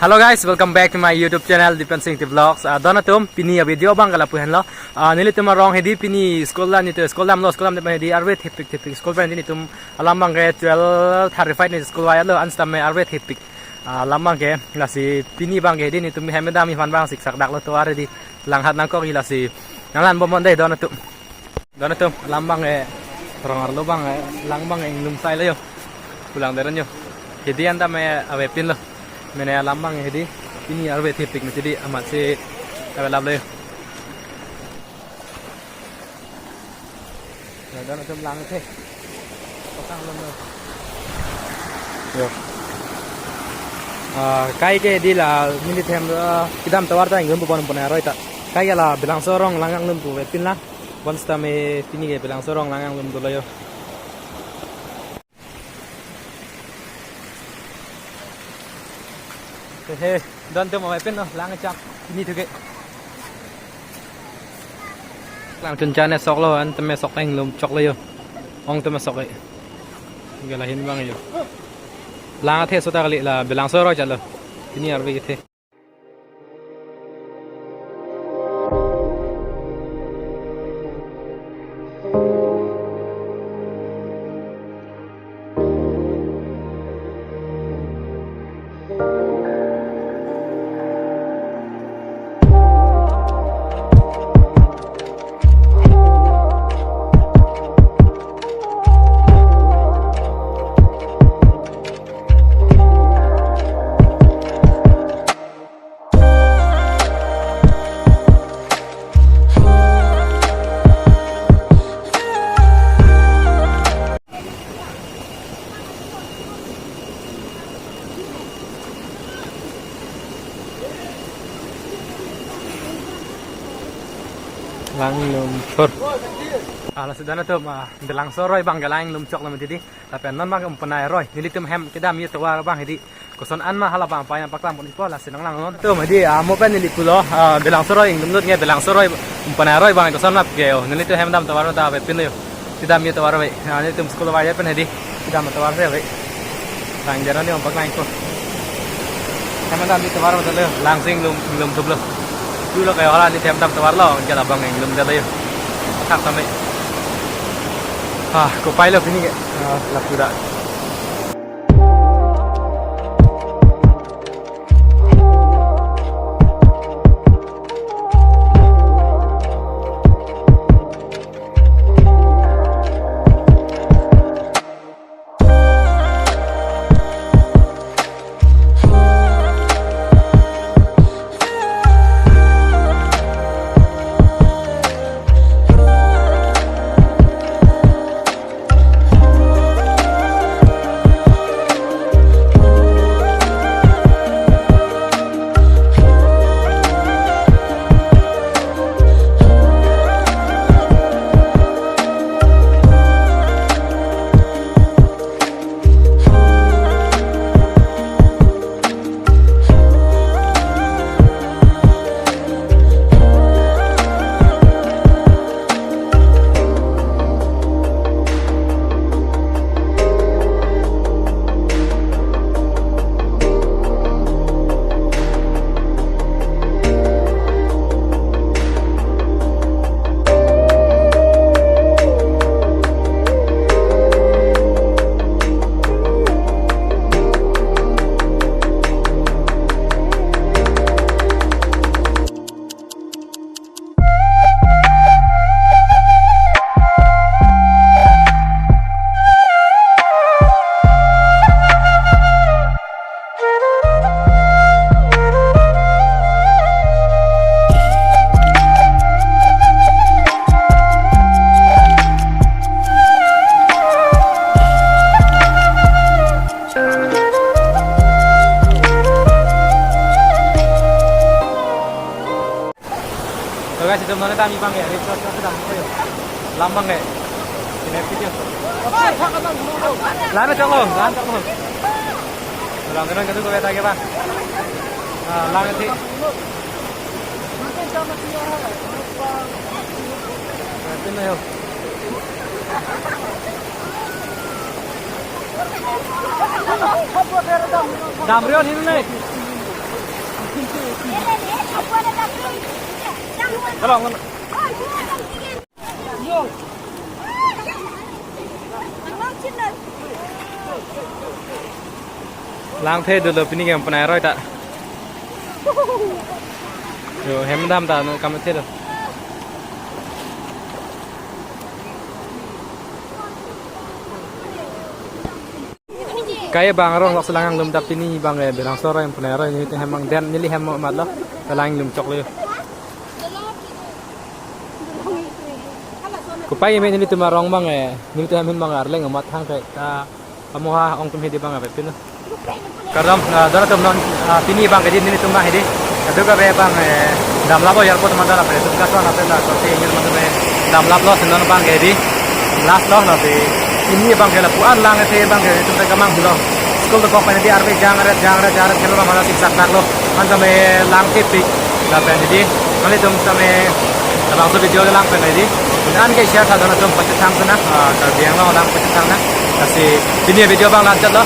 Hello guys, welcome back to my YouTube channel Dipansing Vlogs. Donatum pini video bang kala puhan lo. Nili tum rong hedi pini sekolah ni tu sekolah ni hedi arwet hipik sekolah bang ni tum alamang ke 12:35 ni sekolah ya lo anstam me arwet hipik. Lamang ke lasi pini bang hedi ni tum hemeda mi fan bang sik sak dak lo to are di langhat nang ko lasi. Nalan bomon dai donatum. Donatum lambang ke rong arlo bang lang bang lum sai lo yo. Pulang deren yo. Hedi anda me awe pin lo. Mene lambang hedi ini arbe tipik jadi amat si available. Dan macam lang teh. Potang lo. Yo. Kai ke di la minit hem kidam tawar ta ingum pon aroi ta. Kai la bilang sorong langang lum tu wepin la. Once ta me pini ke bilang sorong langang lum tu lo yo. He, don tu mau pen no, lang cak ini tu ke. Lang cuncane sok lo an teme sok teng lum cok lo yo. Ong teme sok ke. Galahin bang yo. Lang the sota kali la bilang soro jalo. Ini arbe ke. Lang lum cor. Ala sudah na tu bilang soroi bang galang lum cok lam jadi. Tapi non bang umpanai roy. Nili tum hem kita mi tuwa bang jadi. Kuson an ma hala bang payang paklam pun ipo la sinang lang non. Tu jadi mo pen nili pulo bilang soroi lum lut nge bilang soroi umpanai roy bang kuson nap geo. Nili tu hem dam tawar ta pin yo. Kita mi tawar we. Nili tum sekolah wajib pen jadi. Kita mi tawar we. Tang jaran ni umpak lain ko. Hem dam mi tawar betul yo. Langsing lum tublo. Dulu kayak orang di tempat tawar lo, jalan bang yang belum jalan yo. Tak sampai. Kupai lo ini, lah sudah. Guys, itu mana kami bang ya? Report sedang apa yo? Lambang ya? Ini video. Lana cong lo. Lang kan kadu ko beta ke bang. Lang ti. Tin na yo. Damrion ini nih. Tolong. Lang thế được pini game panai rồi ta. Yo hem dam ta no kam thế được. Kaya bang rong selangang lum dap ini bang bilang sore yang panai rồi ni hemang dan nili hem mat lo selang lum cok lo. Kupai ini nili tuma rong bang nili tu hemin bang arleng mat hang kai ta amoha ong tum hedi bang apa pin. Karam dana tum non pini bang kedi nili tuma hedi. Adu ka be bang dam labo yar ko tuma dana pe tum ka so na pe la so te ngir man me dam lab lo senon bang kedi. Last lo na pe ini bang kela puan lang te bang kedi tum ka mang bulo. School to kok di arbe jangare kelo ma mana siksak nak lo. Man sa me lang te pik la pe hedi. Mali tum sa me abang so video lang pe hedi. Dan ke share ta dana tum pacetang sana ka biang lo lang pacetang na. Kasi pini video bang lanjut lo.